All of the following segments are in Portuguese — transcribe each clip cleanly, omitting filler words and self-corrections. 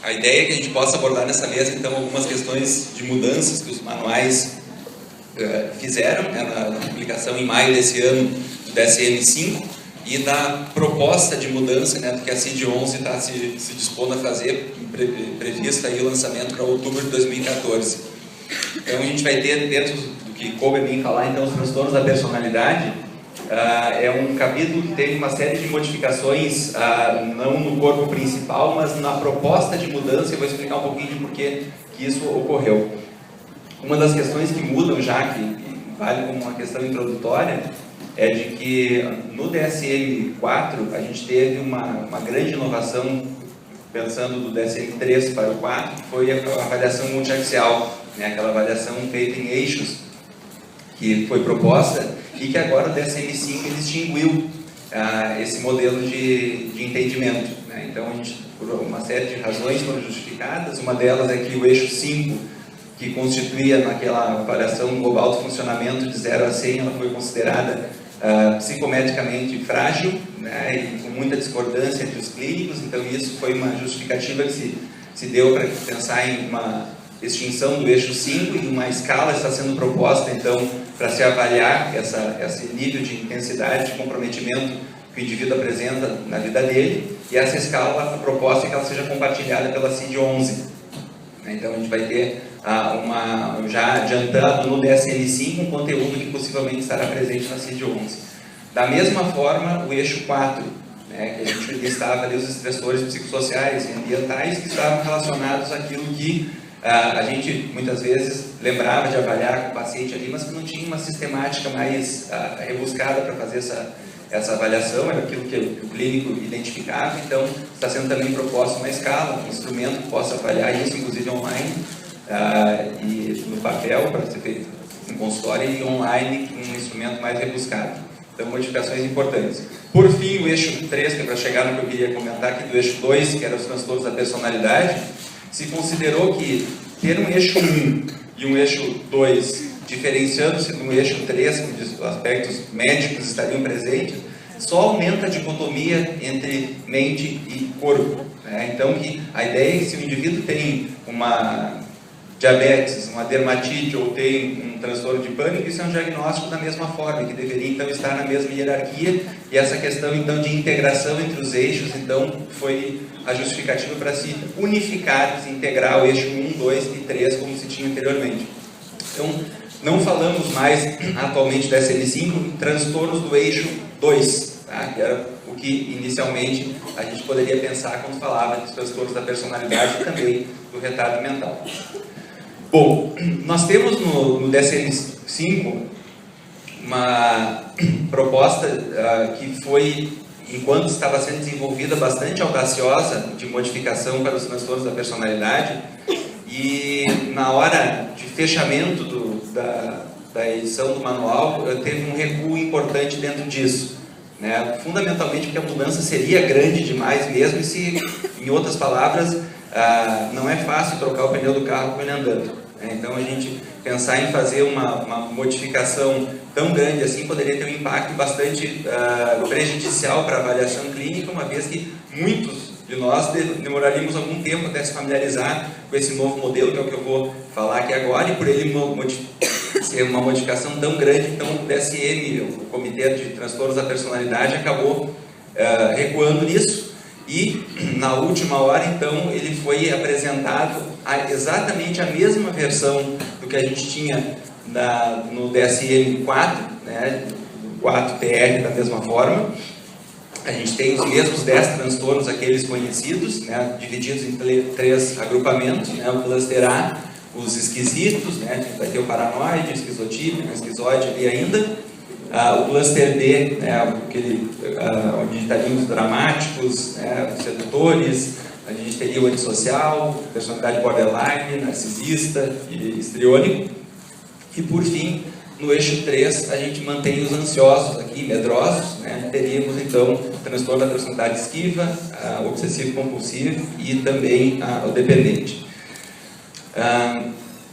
A ideia é que a gente possa abordar nessa mesa, então, algumas questões de mudanças que os manuais fizeram, né, na publicação em maio desse ano do DSM-5, e da proposta de mudança, né, que a CID-11 está se dispondo a fazer, prevista aí o lançamento para outubro de 2014. Então, a gente vai ter, dentro do que coube a mim falar, então, os transtornos da personalidade. É um capítulo que teve uma série de modificações, não no corpo principal, mas na proposta de mudança. Eu vou explicar um pouquinho de porquê que isso ocorreu. Uma das questões que mudam já, que vale como uma questão introdutória, é de que no DSM-4 a gente teve uma grande inovação, pensando do DSM-3 para o 4, que foi a avaliação multiaxial, né, aquela avaliação feita em eixos, que foi proposta, e que agora o DSM-5 extinguiu esse modelo de entendimento, né? Então, por uma série de razões foram justificadas. Uma delas é que o eixo 5, que constituía naquela avaliação global do funcionamento de 0 a 100, ela foi considerada psicometricamente frágil, né, e com muita discordância entre os clínicos. Então, isso foi uma justificativa que se deu para pensar em uma extinção do eixo 5, e uma escala está sendo proposta, então, para se avaliar esse nível de intensidade, de comprometimento que o indivíduo apresenta na vida dele, e essa escala, a proposta é que ela seja compartilhada pela CID-11. Então, a gente vai ter já adiantado no DSM-5 um conteúdo que possivelmente estará presente na CID-11. Da mesma forma, o eixo 4, né, que a gente listava ali os estressores psicossociais e ambientais que estavam relacionados àquilo que a gente muitas vezes lembrava de avaliar com o paciente ali, mas que não tinha uma sistemática mais rebuscada para fazer essa avaliação, era aquilo que o clínico identificava. Então, está sendo também proposta uma escala, um instrumento que possa avaliar isso, inclusive online, e no papel, para ser feito em consultório, e online, um instrumento mais rebuscado. Então, modificações importantes. Por fim, o eixo 3, que é para chegar no que eu queria comentar aqui, do eixo 2, que era os transtornos da personalidade, se considerou que ter um eixo 1 e um eixo 2, diferenciando-se do eixo 3, onde os aspectos médicos estariam presentes, só aumenta a dicotomia entre mente e corpo, né? Então, que a ideia é que se o indivíduo tem uma diabetes, uma dermatite ou tem um transtorno de pânico, isso é um diagnóstico da mesma forma, que deveria então estar na mesma hierarquia, e essa questão então de integração entre os eixos, então foi a justificativa para se unificar, se integrar o eixo 1, 2 e 3 como se tinha anteriormente. Então, não falamos mais atualmente da DSM-5 transtornos do eixo 2, tá? Que era o que inicialmente a gente poderia pensar quando falava dos transtornos da personalidade e também do retardo mental. Bom, nós temos no DSM-5 uma proposta que foi, enquanto estava sendo desenvolvida, bastante audaciosa, de modificação para os transtornos da personalidade, e na hora de fechamento da edição do manual, teve um recuo importante dentro disso, né? Fundamentalmente porque a mudança seria grande demais mesmo, e se, em outras palavras, não é fácil trocar o pneu do carro com ele andando. Então, a gente pensar em fazer uma modificação tão grande assim poderia ter um impacto bastante prejudicial para a avaliação clínica, uma vez que muitos de nós demoraríamos algum tempo até se familiarizar com esse novo modelo, que é o que eu vou falar aqui agora, e por ele ser uma modificação tão grande, então o DSM, o Comitê de Transtornos da Personalidade, acabou recuando nisso. E na última hora, então, ele foi apresentado exatamente a mesma versão do que a gente tinha no DSM-4, né, 4TR da mesma forma. A gente tem os mesmos 10 transtornos, aqueles conhecidos, né, divididos em 3 agrupamentos, né, o cluster A, os esquisitos, né, vai ter o paranoide, o esquizotípico, o esquizoide ali ainda. O cluster B, né, onde estariam os dramáticos, né, os sedutores, a gente teria o antissocial, personalidade borderline, narcisista e histriônico. E por fim, no eixo 3, a gente mantém os ansiosos aqui, medrosos, né, teríamos então o transtorno da personalidade esquiva, obsessivo-compulsivo e também o dependente.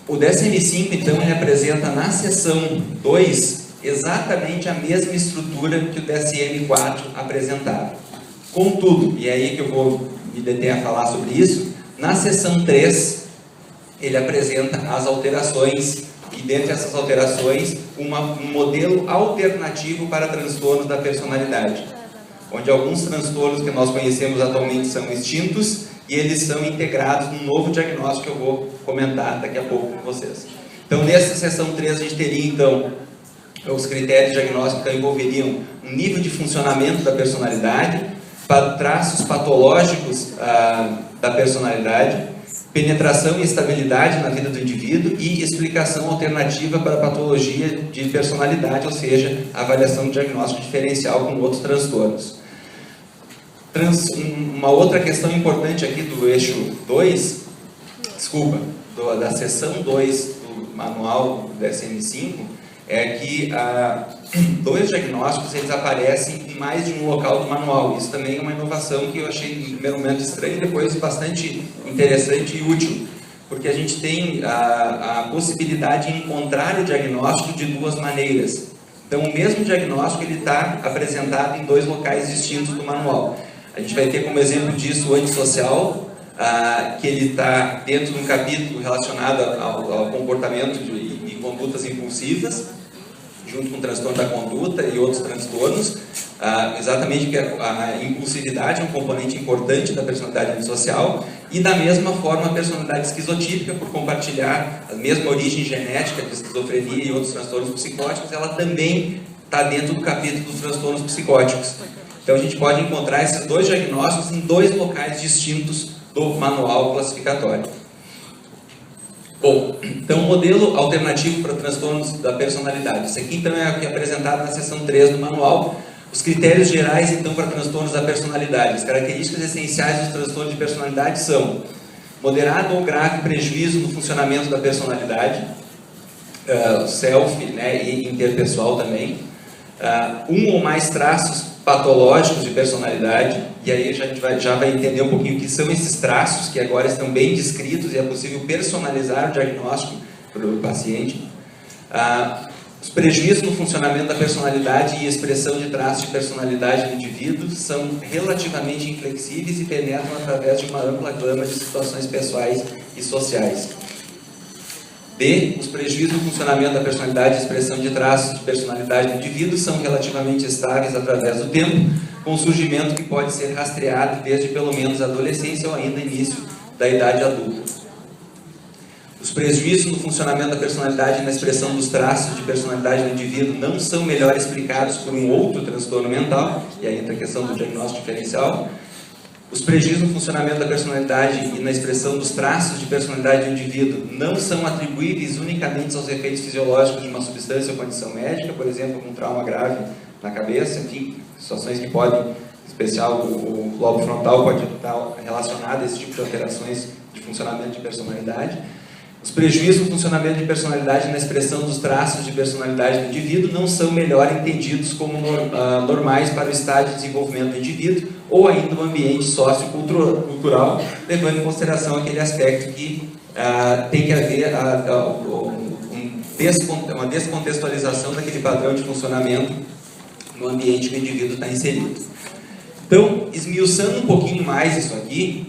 O DSM-5, então, ele apresenta na seção 2 exatamente a mesma estrutura que o DSM-4 apresentava. Contudo, e é aí que eu vou me deter a falar sobre isso, Na seção 3, ele apresenta as alterações, e dentre essas alterações, um modelo alternativo para transtornos da personalidade, onde alguns transtornos que nós conhecemos atualmente são extintos e eles são integrados num novo diagnóstico que eu vou comentar daqui a pouco com vocês. Então, nessa seção 3, a gente teria, então, os critérios diagnósticos que envolveriam um nível de funcionamento da personalidade, traços patológicos da personalidade, penetração e estabilidade na vida do indivíduo e explicação alternativa para a patologia de personalidade, ou seja, avaliação diagnóstico diferencial com outros transtornos. Uma outra questão importante aqui do eixo 2, da seção 2 do manual do DSM-5, é que dois diagnósticos eles aparecem em mais de um local do manual. Isso também é uma inovação que eu achei no primeiro momento estranha e depois bastante interessante e útil, porque a gente tem a possibilidade de encontrar o diagnóstico de duas maneiras. Então, o mesmo diagnóstico ele está apresentado em dois locais distintos do manual. A gente vai ter como exemplo disso o antissocial, que ele está dentro de um capítulo relacionado ao comportamento e condutas impulsivas, junto com o transtorno da conduta e outros transtornos, exatamente porque a impulsividade é um componente importante da personalidade antissocial, e da mesma forma a personalidade esquizotípica, por compartilhar a mesma origem genética de esquizofrenia e outros transtornos psicóticos, ela também está dentro do capítulo dos transtornos psicóticos. Então a gente pode encontrar esses dois diagnósticos em dois locais distintos do manual classificatório. Bom, então o modelo alternativo para transtornos da personalidade. Isso aqui então é o que é apresentado na seção 3 do manual. Os critérios gerais então para transtornos da personalidade. As características essenciais dos transtornos de personalidade são moderado ou grave prejuízo no funcionamento da personalidade, self, né, e interpessoal também, um ou mais traços patológicos de personalidade, e aí a gente já vai entender um pouquinho o que são esses traços, que agora estão bem descritos e é possível personalizar o diagnóstico para o paciente. Os prejuízos no funcionamento da personalidade e expressão de traços de personalidade do indivíduo são relativamente inflexíveis e penetram através de uma ampla gama de situações pessoais e sociais. B. Os prejuízos no funcionamento da personalidade e expressão de traços de personalidade do indivíduo são relativamente estáveis através do tempo, com surgimento que pode ser rastreado desde pelo menos a adolescência ou ainda início da idade adulta. Os prejuízos no funcionamento da personalidade e na expressão dos traços de personalidade do indivíduo não são melhor explicados por um outro transtorno mental, e aí entra a questão do diagnóstico diferencial. Os prejuízos no funcionamento da personalidade e na expressão dos traços de personalidade do indivíduo não são atribuíveis unicamente aos efeitos fisiológicos de uma substância ou condição médica, por exemplo, um trauma grave na cabeça, enfim, situações que podem, em especial o lobo frontal pode estar relacionado a esse tipo de alterações de funcionamento de personalidade. Os prejuízos no funcionamento de personalidade e na expressão dos traços de personalidade do indivíduo não são melhor entendidos como normais para o estágio de desenvolvimento do indivíduo ou ainda o ambiente sociocultural, levando em consideração aquele aspecto que tem que haver uma descontextualização daquele padrão de funcionamento no ambiente que o indivíduo está inserido. Então, esmiuçando um pouquinho mais isso aqui,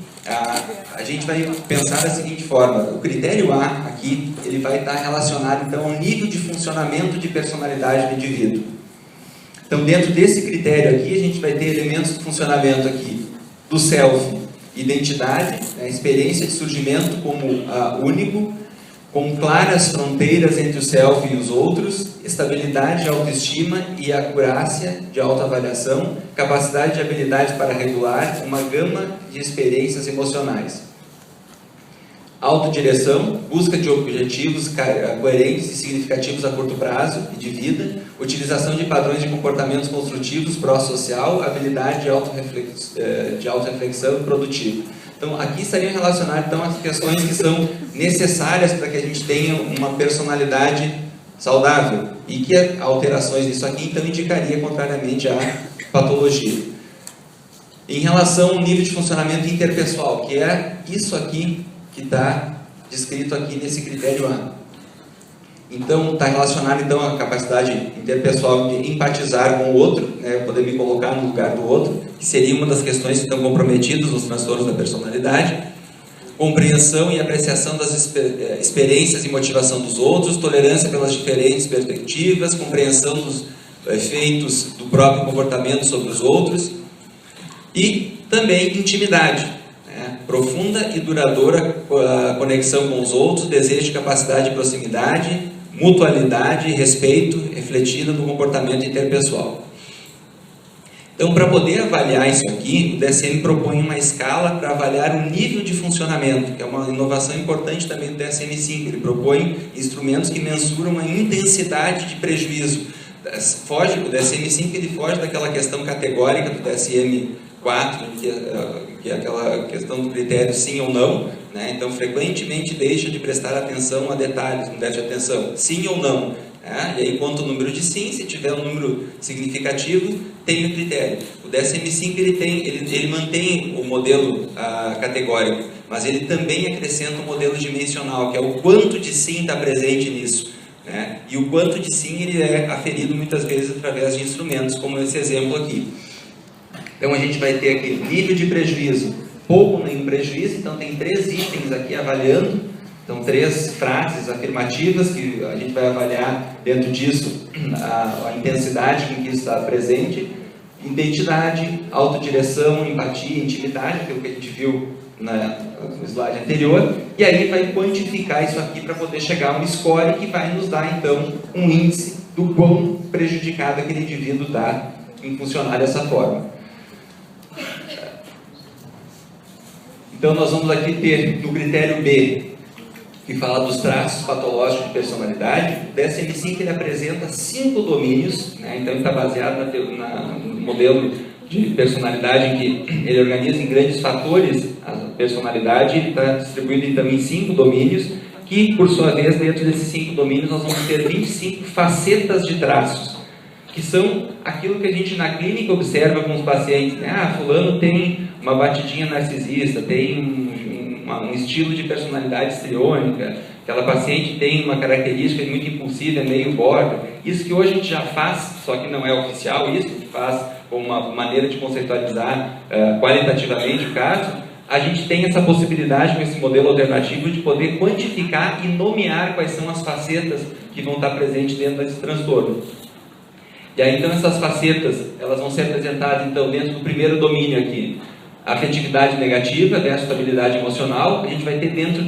a gente vai pensar da seguinte forma: o critério A aqui, ele vai estar relacionado então ao nível de funcionamento de personalidade do indivíduo. Então, dentro desse critério aqui, a gente vai ter elementos de funcionamento aqui do self, identidade, né, experiência de surgimento como único, com claras fronteiras entre o self e os outros, estabilidade de autoestima e acurácia de autoavaliação, capacidade de habilidade para regular uma gama de experiências emocionais. Autodireção, busca de objetivos coerentes e significativos a curto prazo e de vida, utilização de padrões de comportamentos construtivos pró-social, habilidade de autorreflexão e produtiva. Então, aqui estariam relacionadas então, as questões que são necessárias para que a gente tenha uma personalidade saudável e que alterações nisso aqui, então, indicaria contrariamente à patologia. Em relação ao nível de funcionamento interpessoal, que é isso aqui que está descrito aqui nesse critério A. Então, está relacionado então, à capacidade interpessoal de empatizar com o outro, né, poder me colocar no lugar do outro, que seria uma das questões que estão comprometidas nos transtornos da personalidade. compreensão e apreciação das experiências e motivação dos outros, tolerância pelas diferentes perspectivas, compreensão dos efeitos do próprio comportamento sobre os outros e também intimidade, né? Profunda e duradoura conexão com os outros, desejo de capacidade de proximidade, mutualidade e respeito refletida no comportamento interpessoal. Então, para poder avaliar isso aqui, o DSM propõe uma escala para avaliar o nível de funcionamento, que é uma inovação importante também do DSM-5. Ele propõe instrumentos que mensuram a intensidade de prejuízo. O DSM-5 ele foge daquela questão categórica do DSM-4, que é aquela questão do critério sim ou não, né? Então, frequentemente deixa de prestar atenção a detalhes, não deve atenção, sim ou não. E aí conta o número de sim, se tiver um número significativo, tem o critério. O DSM-5 ele mantém o modelo categórico, mas ele também acrescenta o modelo dimensional, que é o quanto de sim está presente nisso, né? E o quanto de sim ele é aferido muitas vezes através de instrumentos, como esse exemplo aqui. Então a gente vai ter aqui nível de prejuízo, pouco ou nenhum prejuízo, então tem 3 itens aqui avaliando. Então, 3 frases afirmativas que a gente vai avaliar dentro disso a intensidade com que isso está presente. Identidade, autodireção, empatia, intimidade, aquilo que a gente viu no slide anterior. E aí vai quantificar isso aqui para poder chegar a um score que vai nos dar, então, um índice do quão prejudicado aquele indivíduo está em funcionar dessa forma. Então, nós vamos aqui ter no critério B, que fala dos traços patológicos de personalidade. O DSM-5 ele apresenta 5 domínios, né? Então ele está baseado no modelo de personalidade em que ele organiza em grandes fatores a personalidade. Ele está distribuído então em 5 domínios, que por sua vez dentro desses 5 domínios nós vamos ter 25 facetas de traços, que são aquilo que a gente na clínica observa com os pacientes, né? Fulano tem uma batidinha narcisista, tem um estilo de personalidade histriônica, aquela paciente tem uma característica muito impulsiva, é meio border. Isso que hoje a gente já faz, só que não é oficial, isso que faz como uma maneira de conceitualizar qualitativamente o caso. A gente tem essa possibilidade com esse modelo alternativo de poder quantificar e nomear quais são as facetas que vão estar presentes dentro desse transtorno. E aí então essas facetas, elas vão ser apresentadas então dentro do primeiro domínio aqui. Afetividade negativa versus habilidade emocional. A gente vai ter dentro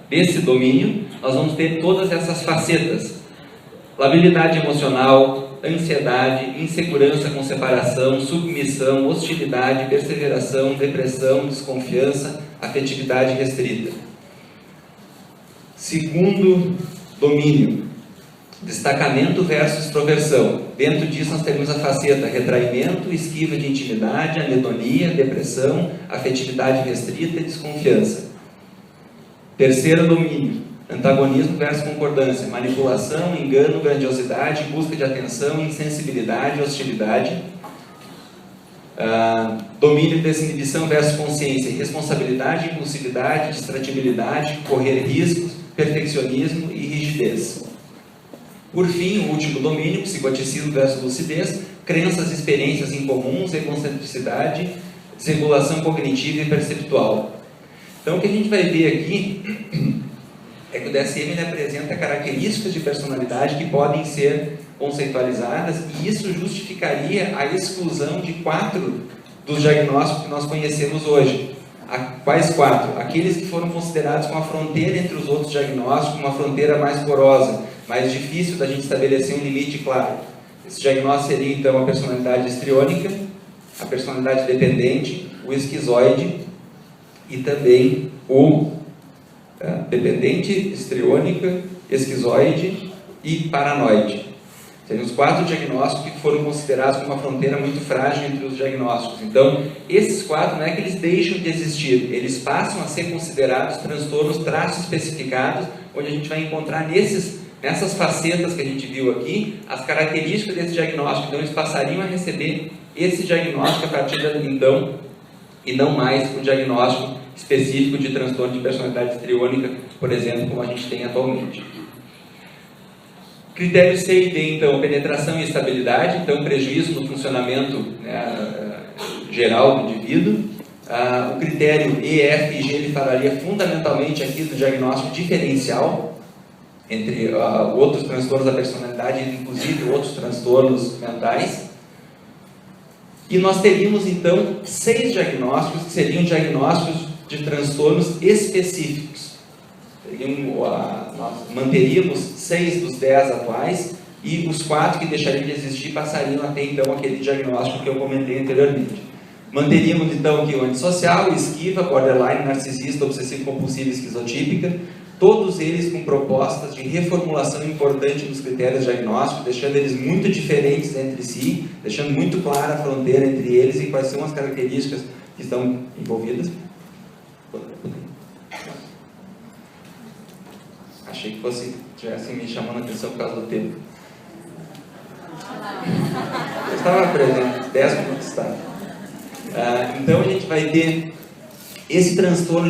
desse domínio, nós vamos ter todas essas facetas. Labilidade emocional, ansiedade, insegurança com separação, submissão, hostilidade, perseveração, depressão, desconfiança, afetividade restrita. Segundo domínio, destacamento versus extroversão. Dentro disso nós temos a faceta retraimento, esquiva de intimidade, anedonia, depressão, afetividade restrita e desconfiança. Terceiro domínio, antagonismo versus concordância, manipulação, engano, grandiosidade, busca de atenção, insensibilidade, hostilidade. Domínio, desinibição versus consciência, responsabilidade, impulsividade, distratibilidade, correr riscos, perfeccionismo e rigidez. Por fim, o último domínio, psicoticismo versus lucidez, crenças e experiências incomuns, egocentricidade, desregulação cognitiva e perceptual. Então, o que a gente vai ver aqui é que o DSM ele apresenta características de personalidade que podem ser conceitualizadas, e isso justificaria a exclusão de 4 dos diagnósticos que nós conhecemos hoje. Quais 4? Aqueles que foram considerados com a fronteira entre os outros diagnósticos, uma fronteira mais porosa, mais difícil da gente estabelecer um limite claro. Esse diagnóstico seria então a personalidade histriônica, a personalidade dependente, o esquizoide e também o dependente, histriônica, esquizoide e paranoide. Seriam os 4 diagnósticos que foram considerados como uma fronteira muito frágil entre os diagnósticos. Então, esses 4 não é que eles deixam de existir, eles passam a ser considerados transtornos traços especificados, onde a gente vai encontrar nessas facetas que a gente viu aqui, as características desse diagnóstico. Então, eles passariam a receber esse diagnóstico a partir de então, e não mais o diagnóstico específico de transtorno de personalidade histriônica, por exemplo, como a gente tem atualmente. Critério C e D, então, penetração e estabilidade, então prejuízo no funcionamento geral do indivíduo. O critério E, F e G ele falaria fundamentalmente aqui do diagnóstico diferencial entre outros transtornos da personalidade, inclusive outros transtornos mentais. E nós teríamos então 6 diagnósticos que seriam diagnósticos de transtornos específicos. Nós manteríamos 6 dos 10 atuais e os 4 que deixariam de existir passariam a ter então aquele diagnóstico que eu comentei anteriormente. Manteríamos então aqui o antissocial, esquiva, borderline, narcisista, obsessivo-compulsivo e esquizotípica, todos eles com propostas de reformulação importante nos critérios diagnósticos, deixando eles muito diferentes entre si, deixando muito clara a fronteira entre eles e quais são as características que estão envolvidas. Achei que tivessem me chamando a atenção por causa do tempo. Eu estava presente, 10 minutos, tá? Então a gente vai ter esse transtorno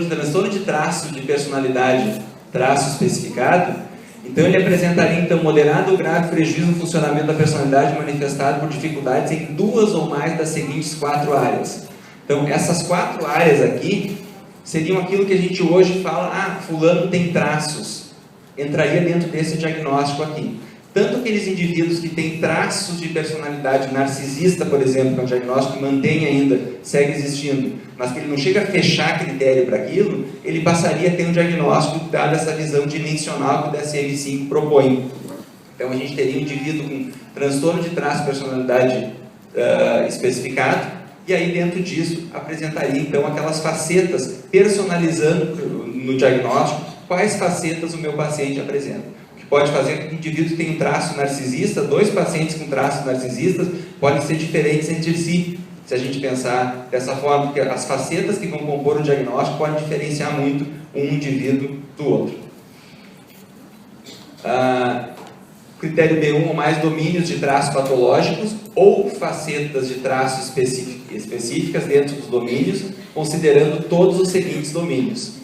de traço de personalidade, traço especificado. Então ele apresentaria então moderado ou grave prejuízo no funcionamento da personalidade manifestado por dificuldades em 2 ou mais das seguintes 4 áreas. Então essas 4 áreas aqui seriam aquilo que a gente hoje fala, fulano tem traços, entraria dentro desse diagnóstico aqui. Tanto aqueles indivíduos que têm traços de personalidade narcisista, por exemplo, que é um diagnóstico que mantém ainda, segue existindo, mas que ele não chega a fechar critério para aquilo, ele passaria a ter um diagnóstico dado essa visão dimensional que o DSM-5 propõe. Então a gente teria um indivíduo com transtorno de traço de personalidade especificado, e aí dentro disso apresentaria então aquelas facetas, personalizando no diagnóstico quais facetas o meu paciente apresenta. Pode fazer com que o indivíduo tenha um traço narcisista, 2 pacientes com traços narcisistas podem ser diferentes entre si, se a gente pensar dessa forma, porque as facetas que vão compor o diagnóstico podem diferenciar muito um indivíduo do outro. Critério B1 ou mais domínios de traços patológicos ou facetas de traços específicas dentro dos domínios, considerando todos os seguintes domínios.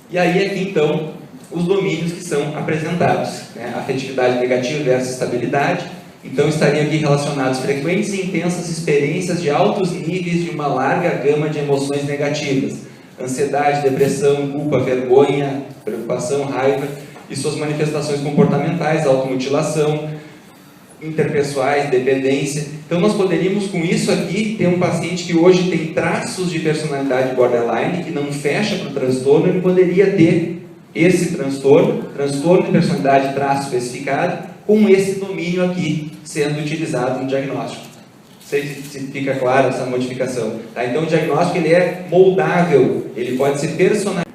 E aí aqui então os domínios que são apresentados, né? Afetividade negativa versus estabilidade. Então estariam aqui relacionados frequentes e intensas experiências de altos níveis de uma larga gama de emoções negativas, ansiedade, depressão, culpa, vergonha, preocupação, raiva e suas manifestações comportamentais, automutilação, interpessoais, dependência. Então nós poderíamos com isso aqui ter um paciente que hoje tem traços de personalidade borderline, que não fecha para o transtorno, ele poderia ter esse transtorno de personalidade traço especificado, com esse domínio aqui sendo utilizado no diagnóstico. Não sei se fica claro essa modificação. Tá? Então o diagnóstico ele é moldável, ele pode ser personalizado.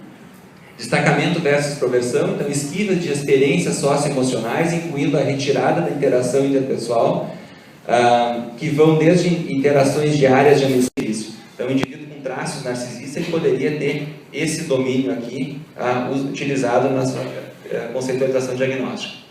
Destacamento versus extroversão, então esquiva de experiências socioemocionais, incluindo a retirada da interação interpessoal, que vão desde interações diárias de amizade. Então o indivíduo com traços narcisistas ele poderia ter esse domínio aqui utilizado na sua conceitualização diagnóstica.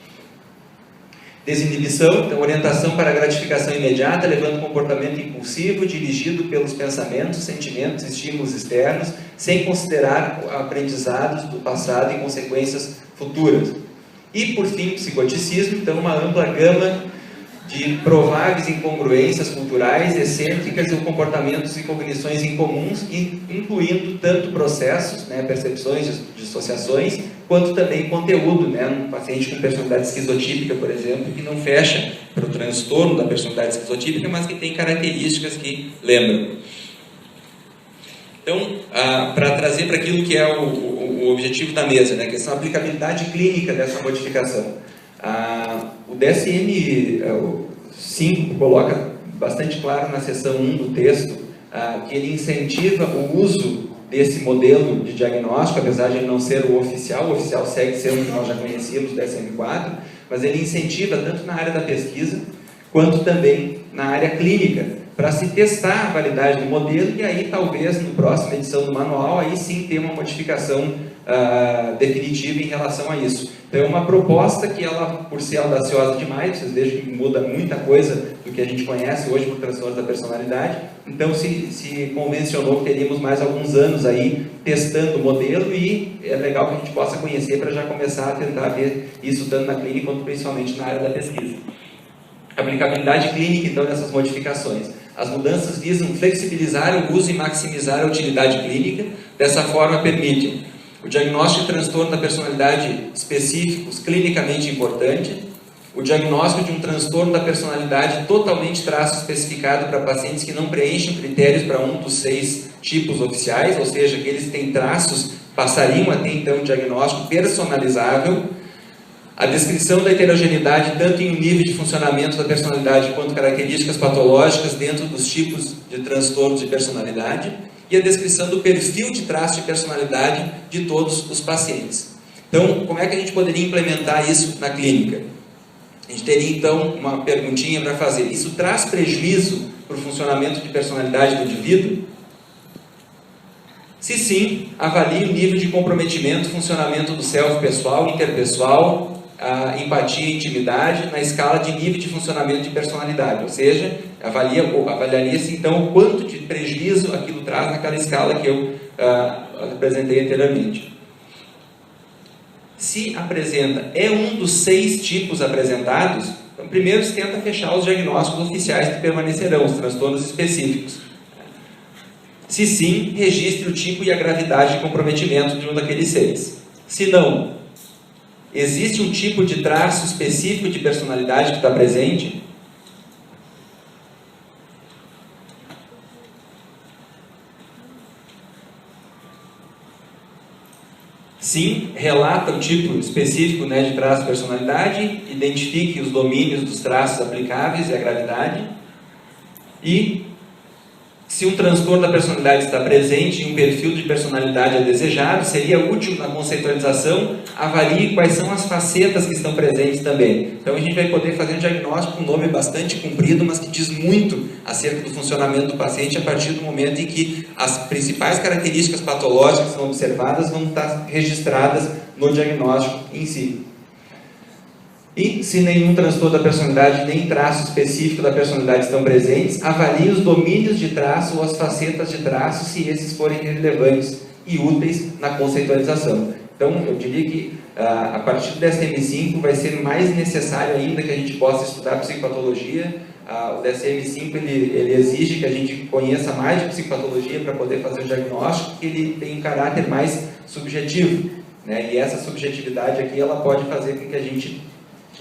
Desinibição, então orientação para a gratificação imediata, levando comportamento impulsivo, dirigido pelos pensamentos, sentimentos, estímulos externos, sem considerar aprendizados do passado e consequências futuras. E, por fim, psicoticismo, então uma ampla gama de prováveis incongruências culturais, excêntricas e comportamentos e cognições incomuns, incluindo tanto processos, né, percepções, dissociações, quanto também conteúdo, né, um paciente com personalidade esquizotípica, por exemplo, que não fecha para o transtorno da personalidade esquizotípica, mas que tem características que lembram. Então, para trazer para aquilo que é o objetivo da mesa, né, que é a aplicabilidade clínica dessa modificação. O DSM-5 coloca bastante claro na seção 1 do texto que ele incentiva o uso desse modelo de diagnóstico, apesar de ele não ser o oficial segue sendo o que nós já conhecíamos, o DSM-4, mas ele incentiva tanto na área da pesquisa, quanto também na área clínica, para se testar a validade do modelo e aí talvez, no próxima edição do manual, aí sim ter uma modificação definitiva em relação a isso. Então é uma proposta que ela, por ser audaciosa demais, vocês vejam que muda muita coisa do que a gente conhece hoje por transtornos da personalidade, então se convencionou que teríamos mais alguns anos aí testando o modelo e é legal que a gente possa conhecer para já começar a tentar ver isso tanto na clínica quanto principalmente na área da pesquisa. Aplicabilidade clínica, então, dessas modificações. As mudanças visam flexibilizar o uso e maximizar a utilidade clínica. Dessa forma, permitem o diagnóstico de transtorno da personalidade específicos clinicamente importante, o diagnóstico de um transtorno da personalidade totalmente traço especificado para pacientes que não preenchem critérios para um dos 6 tipos oficiais, ou seja, que eles têm traços, passariam a ter então um diagnóstico personalizável, a descrição da heterogeneidade tanto em um nível de funcionamento da personalidade quanto características patológicas dentro dos tipos de transtornos de personalidade e a descrição do perfil de traço de personalidade de todos os pacientes. Então, como é que a gente poderia implementar isso na clínica? A gente teria então uma perguntinha para fazer. Isso traz prejuízo para o funcionamento de personalidade do indivíduo? Se sim, avalie o nível de comprometimento, funcionamento do self pessoal, interpessoal, a empatia e intimidade na escala de nível de funcionamento de personalidade, ou seja, avaliaria-se então o quanto de prejuízo aquilo traz naquela escala que eu apresentei anteriormente. Se apresenta, é um dos 6 tipos apresentados, então primeiro se tenta fechar os diagnósticos oficiais que permanecerão, os transtornos específicos. Se sim, registre o tipo e a gravidade de comprometimento de um daqueles 6. Se não, existe um tipo de traço específico de personalidade que está presente? Sim, relata o tipo específico, né, de traço de personalidade, identifique os domínios dos traços aplicáveis e a gravidade. E se um transtorno da personalidade está presente e um perfil de personalidade é desejado, seria útil na conceitualização, avalie quais são as facetas que estão presentes também. Então a gente vai poder fazer um diagnóstico com um nome bastante comprido, mas que diz muito acerca do funcionamento do paciente a partir do momento em que as principais características patológicas que são observadas vão estar registradas no diagnóstico em si. E, se nenhum transtorno da personalidade nem traço específico da personalidade estão presentes, avalie os domínios de traço ou as facetas de traço, se esses forem relevantes e úteis na conceitualização. Então, eu diria que a partir do DSM-5 vai ser mais necessário ainda que a gente possa estudar psicopatologia. O DSM-5 ele exige que a gente conheça mais de psicopatologia para poder fazer o diagnóstico, que ele tem um caráter mais subjetivo, né? E essa subjetividade aqui ela pode fazer com que a gente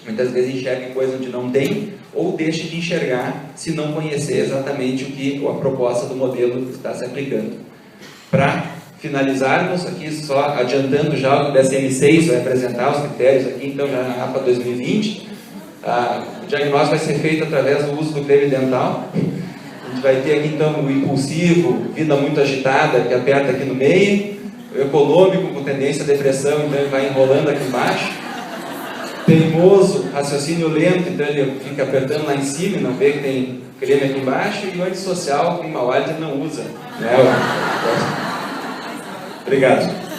muitas vezes enxergue coisa onde não tem, ou deixe de enxergar se não conhecer exatamente o que a proposta do modelo está se aplicando. Para finalizarmos aqui, só adiantando já o que o DSM-6 vai apresentar os critérios aqui, então já na APA 2020, o diagnóstico vai ser feito através do uso do creme dental. A gente vai ter aqui então o impulsivo, vida muito agitada, que aperta aqui no meio, o econômico, com tendência à depressão, então ele vai enrolando aqui embaixo. Teimoso, raciocínio lento, então ele fica apertando lá em cima e não vê que tem creme aqui embaixo. E o antissocial, que em mau hálito ele não usa, né? Obrigado.